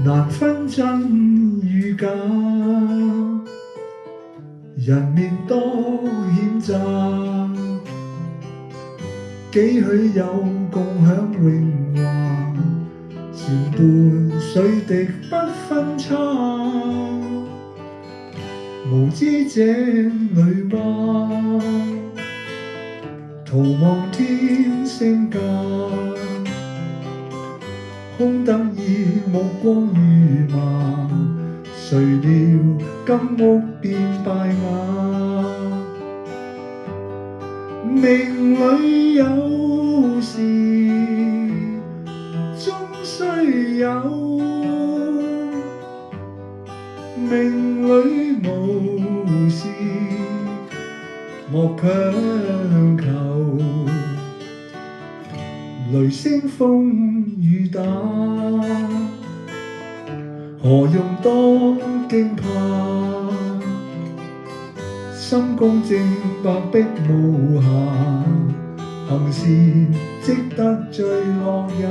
難分真與假，人面多險詐，幾許有共享榮華，船伴水滴不分差，無知這裏嗎？徒望天星架，空得意目光如麻，誰料金屋變敗瓦。命裏有時終須有，命裏無時莫強求。雷聲風雨打，何用多驚怕？心公正白璧無瑕，行善積得最樂也。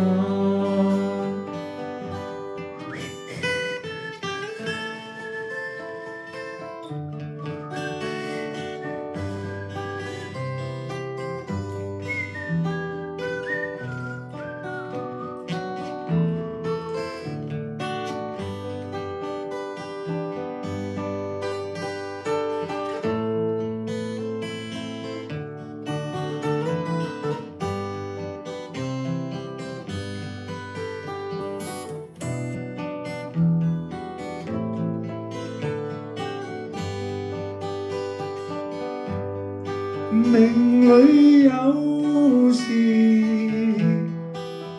命裏有時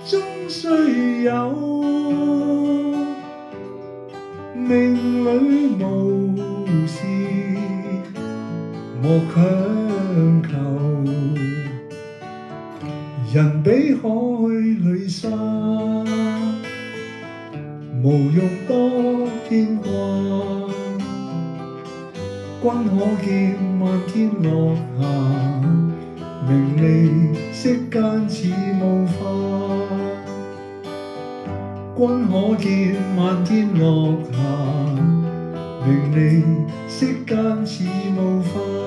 終須有，命裏無時莫強求。人比海裏沙，無用多牽掛。君可見漫天落霞，名利息間似霧化。君可見漫天落霞，名利息間似霧化。